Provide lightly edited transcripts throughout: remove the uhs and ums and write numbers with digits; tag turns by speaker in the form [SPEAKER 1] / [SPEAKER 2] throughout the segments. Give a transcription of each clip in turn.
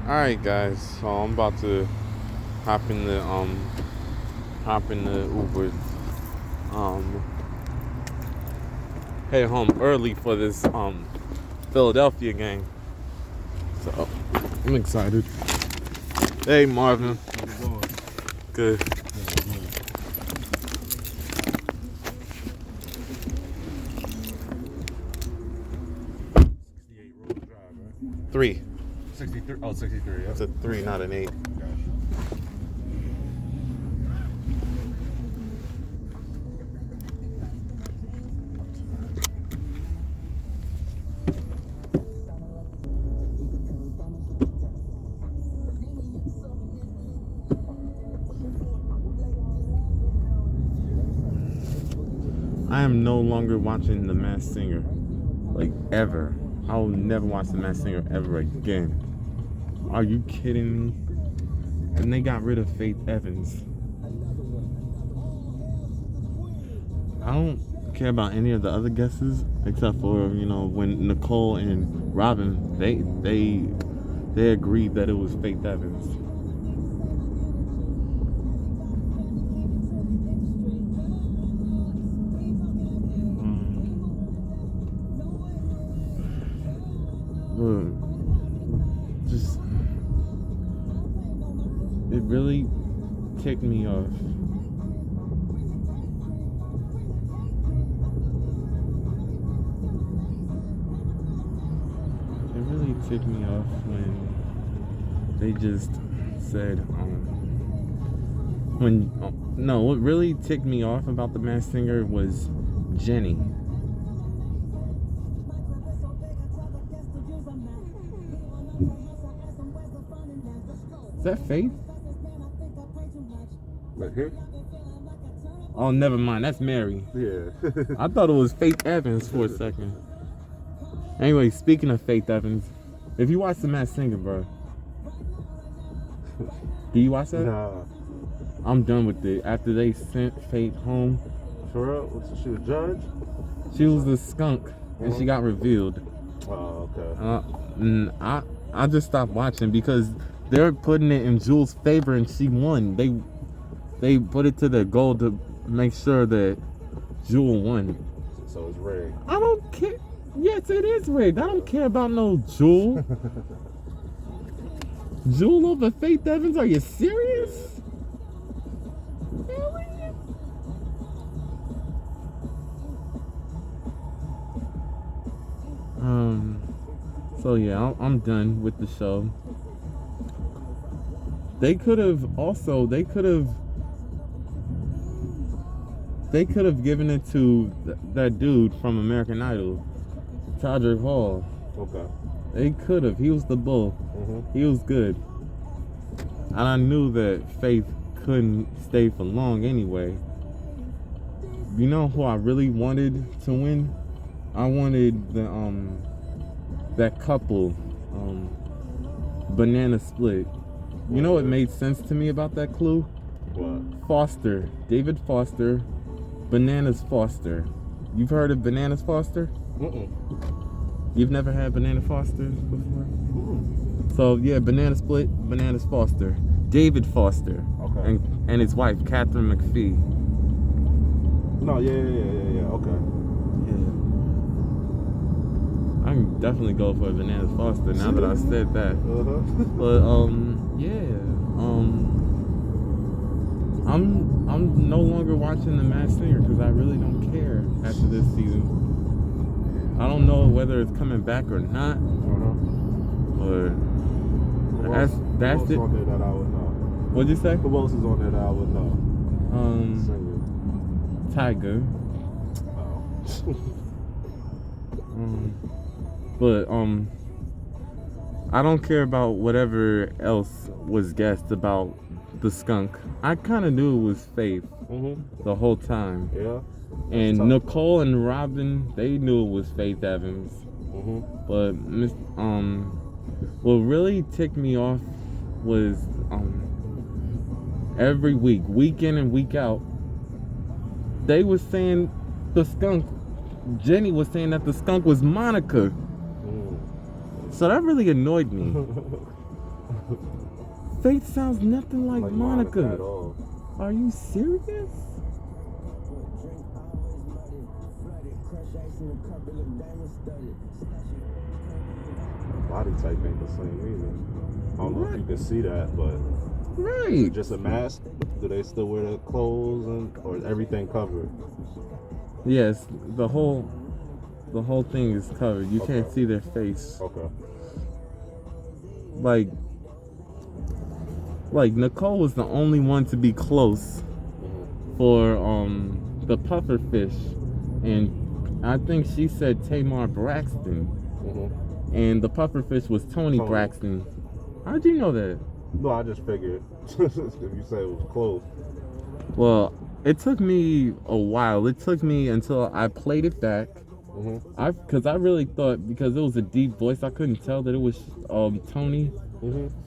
[SPEAKER 1] Alright guys, so I'm about to hop in the Uber. Um Head home early for this Philadelphia game. So I'm excited. Hey Marvin.
[SPEAKER 2] How's it going?
[SPEAKER 1] Good.
[SPEAKER 2] Road Drive, right?
[SPEAKER 1] 3.
[SPEAKER 2] 63. Oh, 63. Yeah.
[SPEAKER 1] It's a 3, not an 8.
[SPEAKER 2] Gosh.
[SPEAKER 1] I am no longer watching The Masked Singer. Like, ever. I will never watch The Masked Singer ever again. Are you kidding me? And they got rid of Faith Evans. I don't care about any of the other guesses except for, when Nicole and Robin, they agreed that it was Faith Evans. Just, it really ticked me off. It really ticked me off when they just said, no, what really ticked me off about The Masked Singer was Jenny. Is that Faith?
[SPEAKER 2] Right here?
[SPEAKER 1] Oh, never mind. That's Mary.
[SPEAKER 2] Yeah.
[SPEAKER 1] I thought it was Faith Evans for a second. Anyway, speaking of Faith Evans, if you watch The Masked Singer, bro, do you watch that?
[SPEAKER 2] Nah.
[SPEAKER 1] I'm done with it. After they sent Faith home,
[SPEAKER 2] For real? What's she a judge?
[SPEAKER 1] she was the skunk, and she got revealed.
[SPEAKER 2] Oh, okay.
[SPEAKER 1] I just stopped watching because they're putting it in Jules' favor, and she won. They put it to their goal to make sure that Jewel won.
[SPEAKER 2] So it's rigged.
[SPEAKER 1] I don't care. Yes, it is rigged. I don't care about no Jewel. Jewel over Faith Evans? Are you serious? Really? So yeah, I'm done with the show. They could have given it to that dude from American Idol, Todrick Hall.
[SPEAKER 2] Okay.
[SPEAKER 1] They could have. He was the bull.
[SPEAKER 2] Mm-hmm.
[SPEAKER 1] He was good. And I knew that Faith couldn't stay for long anyway. You know who I really wanted to win? I wanted that couple, Banana Split. You know what made sense to me about that clue?
[SPEAKER 2] What?
[SPEAKER 1] Foster. David Foster. Bananas Foster. You've heard of Bananas Foster?
[SPEAKER 2] Mm-mm.
[SPEAKER 1] You've never had Banana Foster before?
[SPEAKER 2] Mm-mm.
[SPEAKER 1] So yeah, Banana Split, Bananas Foster. David Foster.
[SPEAKER 2] Okay.
[SPEAKER 1] And his wife, Catherine McPhee.
[SPEAKER 2] No, yeah. Okay.
[SPEAKER 1] Yeah. I can definitely go for Bananas Foster now that I said that.
[SPEAKER 2] Uh-huh.
[SPEAKER 1] But I'm no longer watching The Masked Singer because I really don't care after this season. I don't know whether it's coming back or not, but that's
[SPEAKER 2] Who else
[SPEAKER 1] it.
[SPEAKER 2] on there that I would know?
[SPEAKER 1] What'd you say?
[SPEAKER 2] Who else is on there that I would know? Singer.
[SPEAKER 1] Tiger.
[SPEAKER 2] Oh.
[SPEAKER 1] But I don't care about whatever else was guessed about the skunk. I kind of knew it was Faith the whole time.
[SPEAKER 2] Yeah.
[SPEAKER 1] And
[SPEAKER 2] tough.
[SPEAKER 1] Nicole and Robin, they knew it was Faith Evans. But what really ticked me off was every week in and week out, they was saying the skunk. Jenny was saying that the skunk was Monica. So that really annoyed me. Faith sounds nothing like Monica.
[SPEAKER 2] at all.
[SPEAKER 1] Are you serious?
[SPEAKER 2] Body type ain't the same either. I don't know if you can see that, but
[SPEAKER 1] Right.
[SPEAKER 2] just a mask. Do they still wear the clothes or is everything covered?
[SPEAKER 1] Yes, the whole thing is covered. You can't
[SPEAKER 2] Okay.
[SPEAKER 1] see their face.
[SPEAKER 2] Okay.
[SPEAKER 1] Like Nicole was the only one to be close for the puffer fish, and I think she said Tamar Braxton, and the puffer fish was Tony Braxton. How'd you know that?
[SPEAKER 2] No, I just figured if you said it was close.
[SPEAKER 1] Well, it took me a while. It took me until I played it back. Because I really thought, because it was a deep voice, I couldn't tell that it was Tony.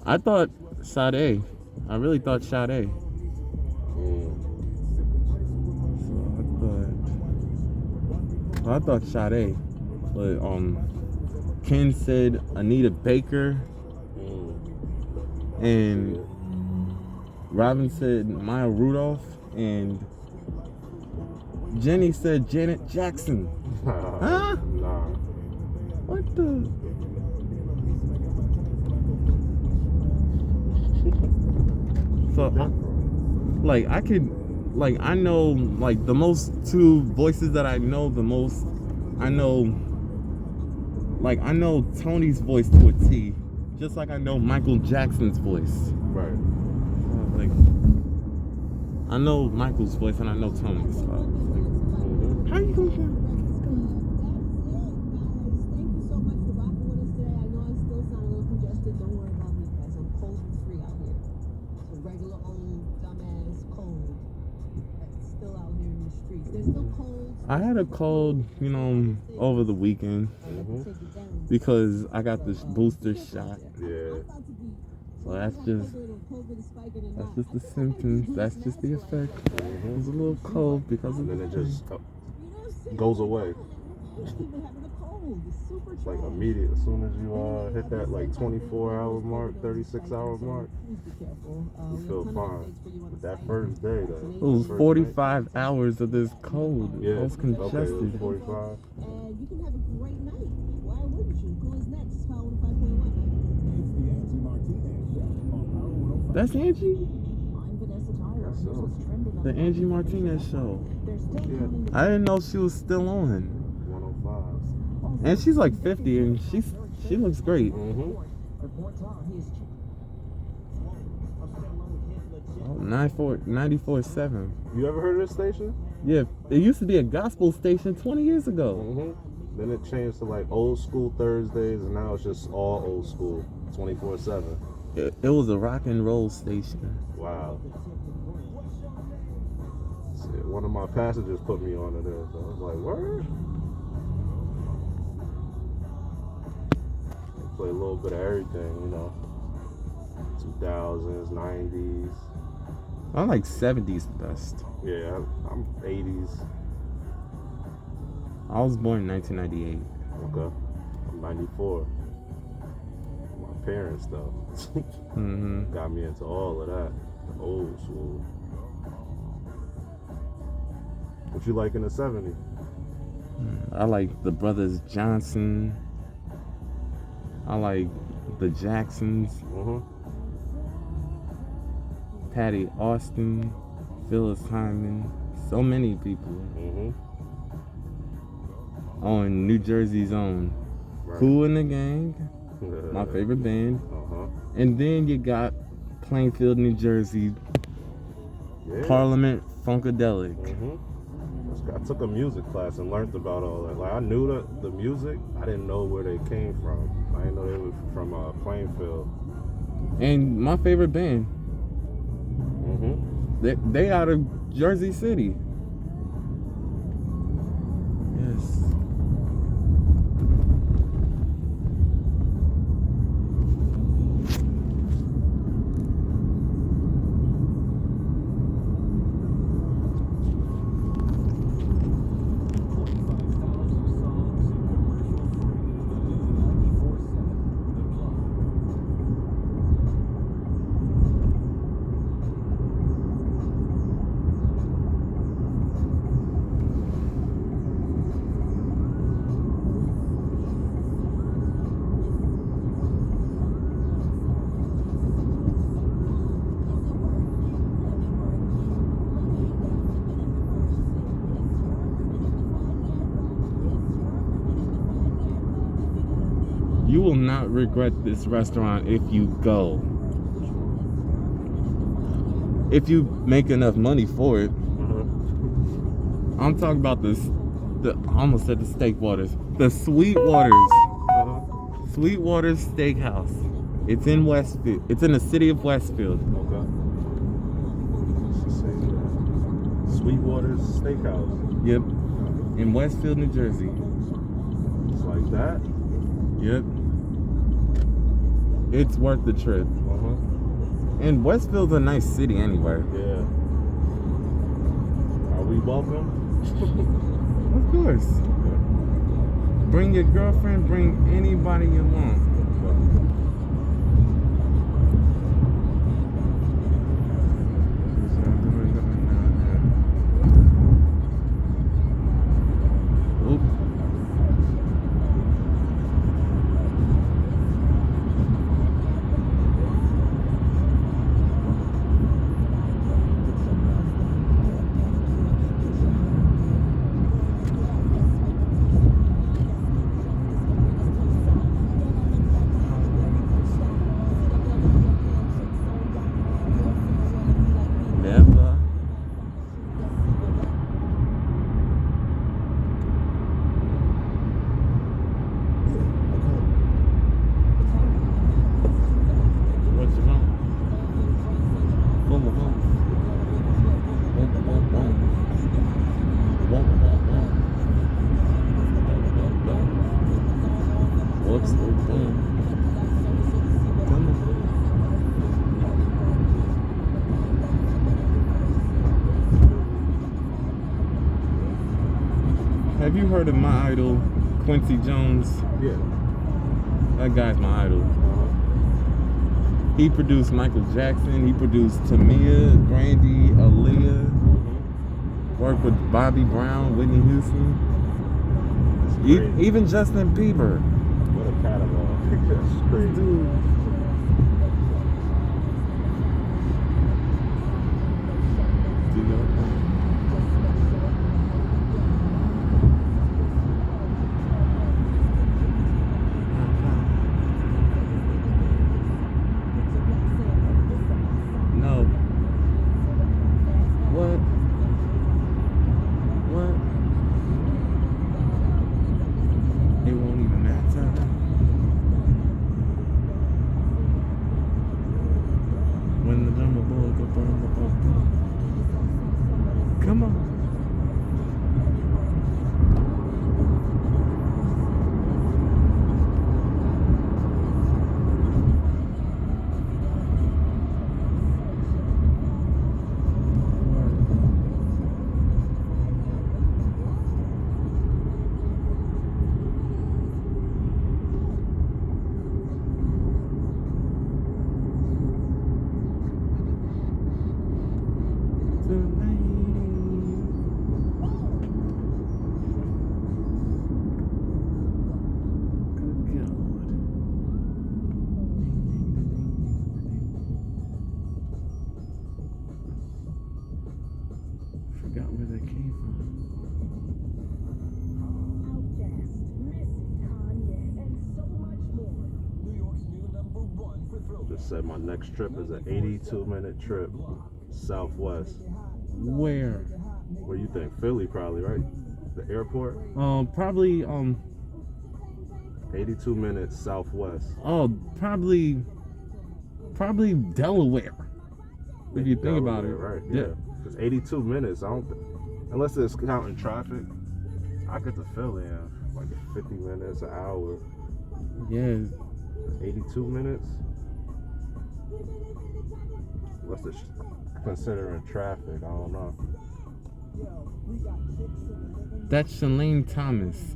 [SPEAKER 1] I thought Sade. I really thought Sade. So I thought Sade. But Ken said Anita Baker. And Robin said Maya Rudolph. And Jenny said Janet Jackson. Huh?
[SPEAKER 2] Nah.
[SPEAKER 1] What the? So, I know, like, the most two voices that I know the most, I know Tony's voice to a T, just like I know Michael Jackson's voice.
[SPEAKER 2] Right.
[SPEAKER 1] Like, I know Michael's voice and I know Tony's. How you gonna?
[SPEAKER 3] Thank you so much for rocking with us today. I know I still sound a little congested. Don't worry about me, guys. I'm cold and free out here. It's a regular old dumbass cold that's still out here in the streets. There's still cold.
[SPEAKER 1] I had a cold, over the weekend because I got this booster shot.
[SPEAKER 2] Yeah.
[SPEAKER 1] So that's just the symptoms. That's just the effect. It was a little cold because of
[SPEAKER 2] And then it just goes away. Like immediate, as soon as you hit that like 24-hour mark, 36-hour mark, you feel fine. But that first day, though,
[SPEAKER 1] it was 45 hours of this cold.
[SPEAKER 2] Yeah,
[SPEAKER 1] I was congested.
[SPEAKER 2] okay, it was 45.
[SPEAKER 3] And you can have a great night. Why wouldn't you? Who is next? It's Power 105.1.
[SPEAKER 1] That's Angie?
[SPEAKER 3] I'm Vanessa Tyler.
[SPEAKER 2] That's so.
[SPEAKER 1] The Angie Martinez show.
[SPEAKER 3] They're still
[SPEAKER 2] Yeah.
[SPEAKER 3] counting the
[SPEAKER 1] I didn't know she was still on.
[SPEAKER 2] 105.
[SPEAKER 1] And she's like 50 and she looks great. Oh, 94.7.
[SPEAKER 2] You ever heard of this station?
[SPEAKER 1] Yeah, it used to be a gospel station 20 years ago.
[SPEAKER 2] Then it changed to like old school Thursdays, and now it's just all old school, 24/7.
[SPEAKER 1] It was a rock and roll station.
[SPEAKER 2] Wow. Shit, one of my passengers put me onto this. So I was like, word? They play a little bit of everything, 2000s, 90s.
[SPEAKER 1] I like 70s the best.
[SPEAKER 2] Yeah, I'm 80s.
[SPEAKER 1] I was born in 1998.
[SPEAKER 2] Okay. I'm 94. My parents, though, got me into all of that. The old school. What you like in the 70s?
[SPEAKER 1] I like the Brothers Johnson. I like the Jacksons. Patty Austin, Phyllis Hyman, so many people. On New Jersey's own.
[SPEAKER 2] Right.
[SPEAKER 1] Kool and the Gang, my favorite band. And then you got Plainfield, New Jersey,
[SPEAKER 2] Yeah.
[SPEAKER 1] Parliament Funkadelic.
[SPEAKER 2] I took a music class and learned about all that. Like, I knew the music, I didn't know where they came from. I didn't know they were from Plainfield.
[SPEAKER 1] And my favorite band, they out of Jersey City. Yes. not regret this restaurant if you go. If you make enough money for it. I'm talking about I almost said the Steak Waters. The Sweetwaters. Sweetwaters Steakhouse. It's in Westfield. It's in the city of Westfield.
[SPEAKER 2] Okay. Sweetwater's Steakhouse.
[SPEAKER 1] Yep. In Westfield, New Jersey.
[SPEAKER 2] It's like that?
[SPEAKER 1] Yep. It's worth the trip. And Westfield's a nice city anyway.
[SPEAKER 2] Yeah. Are we welcome?
[SPEAKER 1] Of course. Bring your girlfriend, bring anybody you want. Have you heard of my idol, Quincy Jones?
[SPEAKER 2] Yeah.
[SPEAKER 1] That guy's my idol. He produced Michael Jackson. He produced Tamia, Brandy, Aaliyah. Worked with Bobby Brown, Whitney Houston. Even Justin Bieber.
[SPEAKER 2] What a catalog. That's crazy.
[SPEAKER 1] Dude. Do your thing. No. What? It won't even matter. When the drummer boy go boom, boom, boom, boom. Come on. Forgot where that came from.
[SPEAKER 4] Outkast, Missy, Kanye, and so much more.
[SPEAKER 5] New York's new #1 for throwback.
[SPEAKER 2] Just said my next trip is an 82-minute trip southwest.
[SPEAKER 1] Where?
[SPEAKER 2] Where you think? Philly probably, right? The airport?
[SPEAKER 1] Probably
[SPEAKER 2] 82 minutes southwest.
[SPEAKER 1] Probably Delaware. If you think about it,
[SPEAKER 2] Right,
[SPEAKER 1] yeah.
[SPEAKER 2] Because 82 minutes, I don't unless it's counting traffic, I get to Philly in like 50 minutes, an hour.
[SPEAKER 1] Yeah.
[SPEAKER 2] 82 minutes? Unless it's considering traffic, I don't know.
[SPEAKER 1] That's Shalene Thomas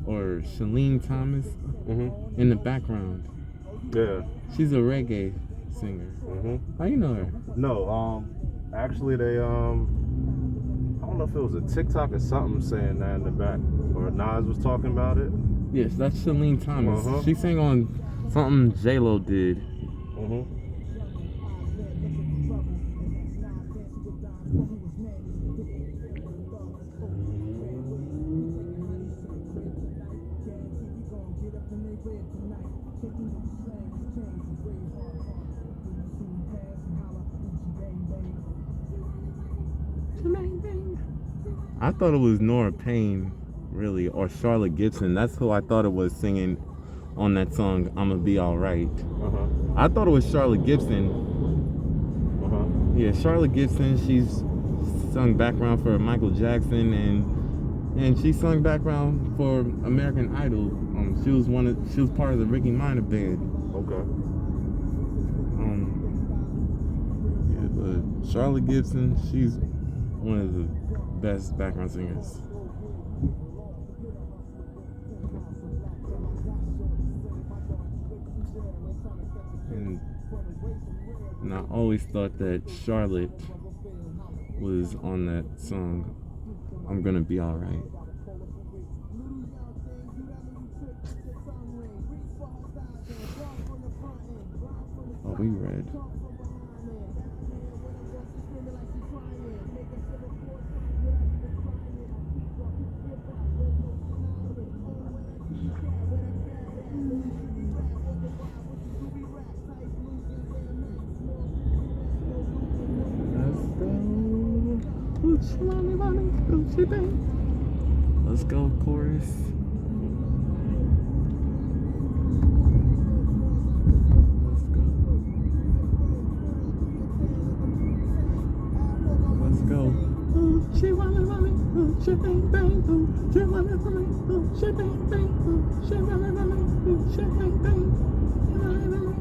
[SPEAKER 1] in the background.
[SPEAKER 2] Yeah.
[SPEAKER 1] She's a reggae singer. How you know her?
[SPEAKER 2] No, actually they I don't know if it was a TikTok or something saying that in the back, or Nas was talking about it.
[SPEAKER 1] Yes, that's Shalene Thomas. She sang on something J-Lo did. I thought it was Nora Payne, really, or Charlotte Gibson. That's who I thought it was singing on that song, I'ma Be Alright.
[SPEAKER 2] Uh-huh.
[SPEAKER 1] I thought it was Charlotte Gibson.
[SPEAKER 2] Uh-huh.
[SPEAKER 1] Yeah, Charlotte Gibson, she's sung background for Michael Jackson and she sung background for American Idol. She was part of the Ricky Minor band.
[SPEAKER 2] Okay.
[SPEAKER 1] Yeah, but Charlotte Gibson, she's one of the best background singers. And I always thought that Charlotte was on that song, I'm Gonna Be Alright. Oh, we read. Let's go, chorus. Let's go. She wanna run it, she bang bang, she wanna run it, she bang bang, she wanna run it, she bang bang, she wanna run it.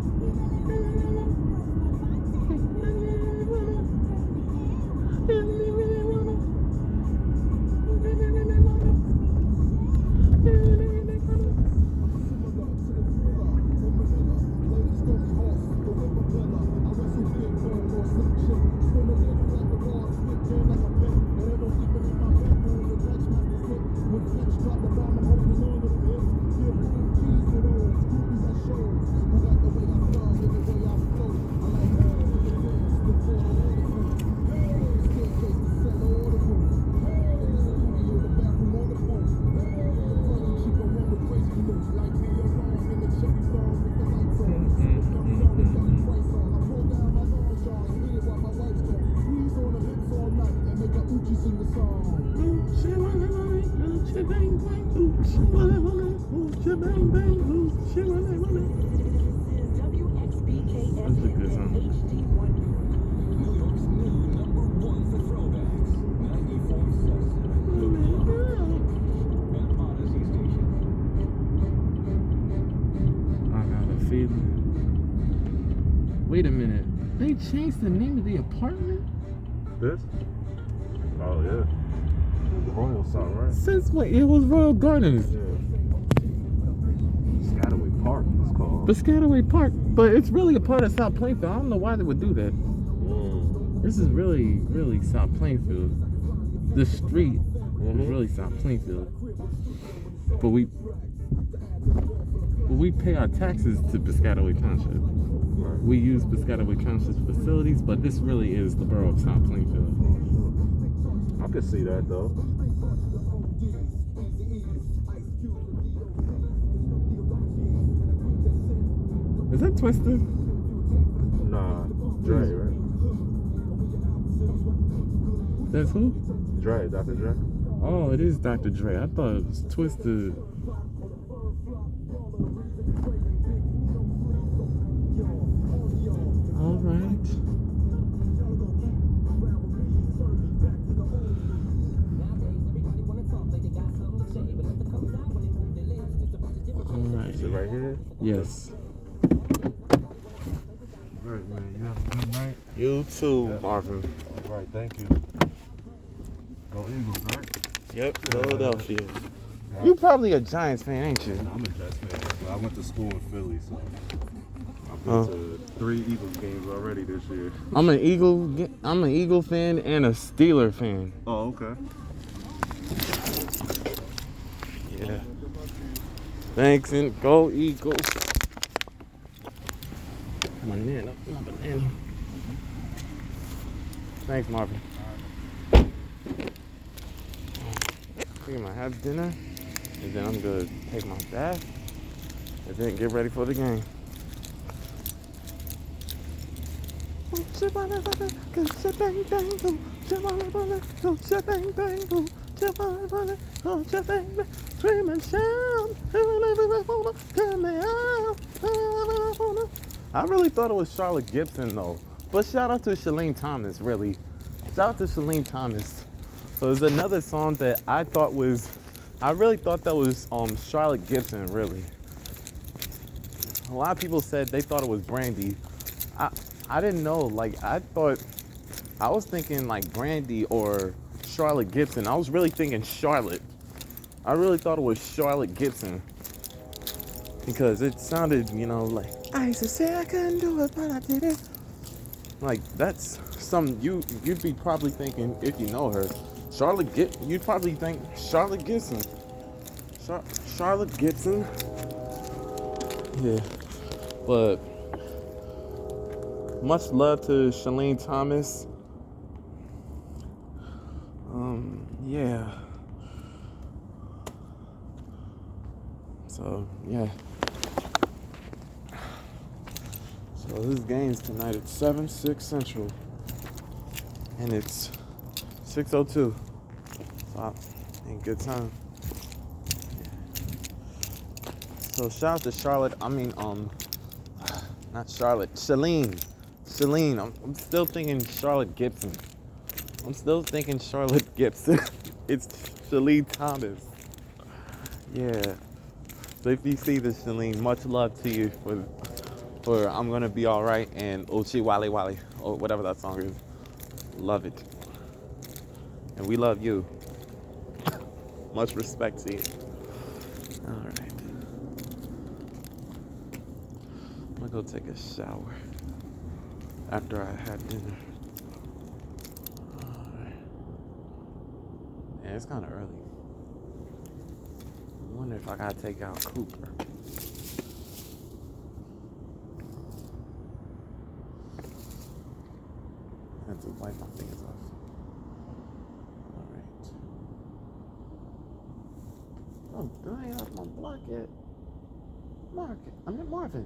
[SPEAKER 1] Wait a minute. They changed the name of the apartment?
[SPEAKER 2] This? Oh, yeah. The Royal something, right?
[SPEAKER 1] Since what? It was Royal Gardens.
[SPEAKER 2] Yeah. Piscataway Park, it's called.
[SPEAKER 1] Piscataway Park. But it's really a part of South Plainfield. I don't know why they would do that. This is really, really South Plainfield. The street is really South Plainfield. But we pay our taxes to Piscataway Township. We use Piscataway Township's facilities, but this really is the borough of South Plainfield.
[SPEAKER 2] I could see that, though.
[SPEAKER 1] Is that Twister?
[SPEAKER 2] Nah, Dre, right?
[SPEAKER 1] That's who?
[SPEAKER 2] Dre, Dr. Dre.
[SPEAKER 1] Oh, it is Dr. Dre. I thought it was Twister. All right. All right.
[SPEAKER 2] Is it right here?
[SPEAKER 1] Yes.
[SPEAKER 2] All right, man. You have a good night.
[SPEAKER 1] You too, Marvin.
[SPEAKER 2] All right, thank you. Go Eagles, right?
[SPEAKER 1] Yep, Philadelphia. You probably a Giants fan, ain't you?
[SPEAKER 2] I'm a Jets fan. But I went to school in Philly, so I've been to 3 Eagles games already this year.
[SPEAKER 1] I'm an Eagle fan and a Steeler fan.
[SPEAKER 2] Oh, okay.
[SPEAKER 1] Yeah. Thanks and go Eagles. My banana. Thanks, Marvin. We're gonna have dinner, and then I'm gonna take my bath, and then get ready for the game. Don't you bang bang boom. Don't you bang bang. Scream and shout. Tell me out. I really thought it was Charlotte Gibson though. But shout out to Shalene Thomas, really. Shout out to Shalene Thomas. So there's another song that I really thought that was Charlotte Gibson, really. A lot of people said they thought it was Brandy. I didn't know, like I was thinking like Brandy or Charlotte Gibson. I was really thinking Charlotte. I really thought it was Charlotte Gibson. Because it sounded, like I used to say I couldn't do it, but I did it. Like that's some you'd be probably thinking if you know her. You'd probably think Charlotte Gibson. Charlotte Gibson. Yeah. But much love to Shalene Thomas. Yeah. So yeah. So this game's tonight at 7/6 Central. And it's 6:02. So in good time. So shout out to Charlotte. Not Charlotte. Shalene. I'm still thinking Charlotte Gibson. It's Shalene Thomas. Yeah. So if you see this, Shalene, much love to you for I'm Gonna Be Alright and Uchi Wale Wale, or whatever that song is. Love it. And we love you. Much respect to you. Alright. I'm gonna go take a shower after I had dinner. Alright. Yeah, it's kinda early. I wonder if I gotta take out Cooper. I have to wipe my fingers off. Alright. Oh, I ain't off my block yet. Marvin.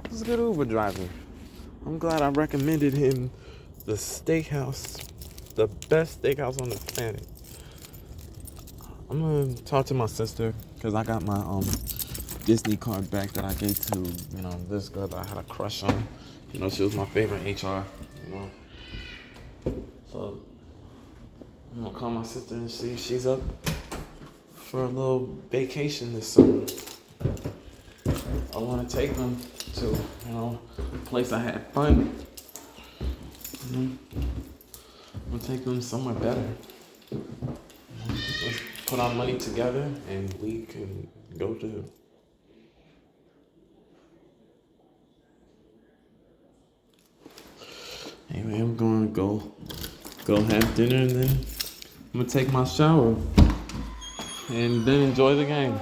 [SPEAKER 1] This is a good Uber driver. I'm glad I recommended him the steakhouse, the best steakhouse on the planet. I'm gonna talk to my sister because I got my Disney card back that I gave to this girl that I had a crush on. She was my favorite HR. So I'm gonna call my sister and see if she's up for a little vacation this summer. I want to take them to a place I had fun. I'm gonna take them somewhere better. Let's put our money together and we can go to. Anyway, I'm gonna go have dinner and then I'm gonna take my shower and then enjoy the game.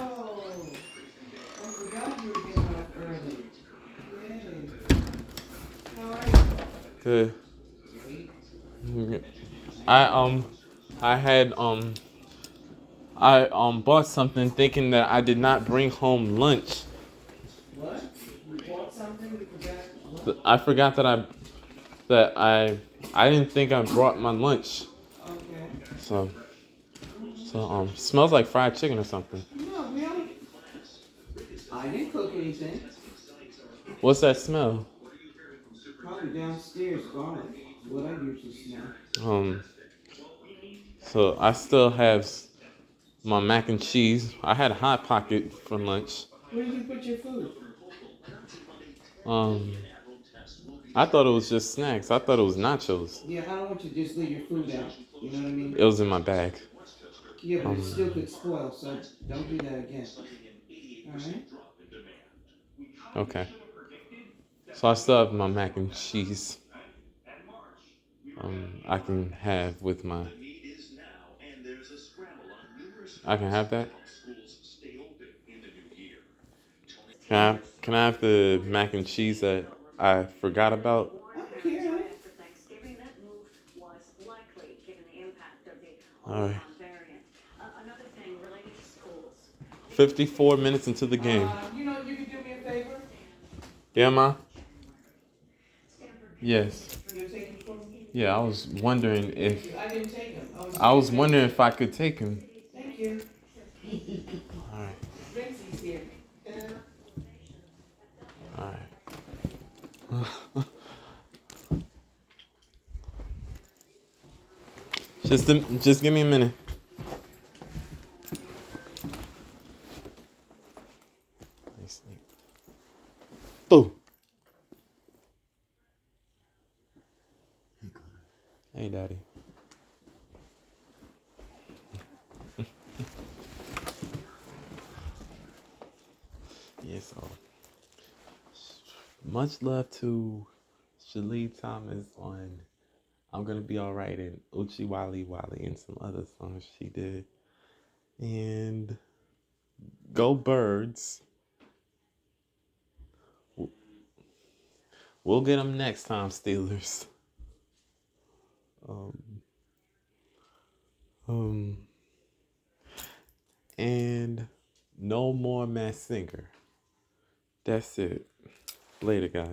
[SPEAKER 1] Good. I bought something thinking that I did not bring home lunch.
[SPEAKER 6] What? You bought something? You forgot?
[SPEAKER 1] I forgot that I didn't think I brought my lunch.
[SPEAKER 6] Okay.
[SPEAKER 1] So smells like fried chicken or something.
[SPEAKER 6] No, really? I didn't cook anything.
[SPEAKER 1] What's that smell?
[SPEAKER 6] Probably downstairs garlic. What I usually smell.
[SPEAKER 1] So I still have my mac and cheese. I had a Hot Pocket for lunch.
[SPEAKER 6] Where did you put your food?
[SPEAKER 1] I thought it was just snacks. I thought it was nachos.
[SPEAKER 6] Yeah, I don't want you to just leave your food out. You know what I mean?
[SPEAKER 1] It was in my bag.
[SPEAKER 6] Yeah, but it still could spoil, so don't do that again. Alright?
[SPEAKER 1] Okay. So I still have my mac and cheese. I can have with my. I can have that. Can I have the mac and cheese that I forgot about?
[SPEAKER 6] Okay.
[SPEAKER 1] All right. 54 minutes into the game.
[SPEAKER 6] You can do me a favor?
[SPEAKER 1] Yeah, Ma? Yes.
[SPEAKER 6] You're taking
[SPEAKER 1] Yeah, I was wondering if
[SPEAKER 6] I didn't take him.
[SPEAKER 1] I was wondering if I could take him.
[SPEAKER 6] Thank you.
[SPEAKER 1] All right,
[SPEAKER 6] Rexy's here.
[SPEAKER 1] all right. Just give me a minute. Boo. Hey, Daddy. Yeah, so much love to Shalee Thomas on I'm Gonna Be Alright and Uchi Wally Wally and some other songs she did. And go Birds. We'll get them next time, Steelers. And no more Masked Singer. That's it. Later, guys.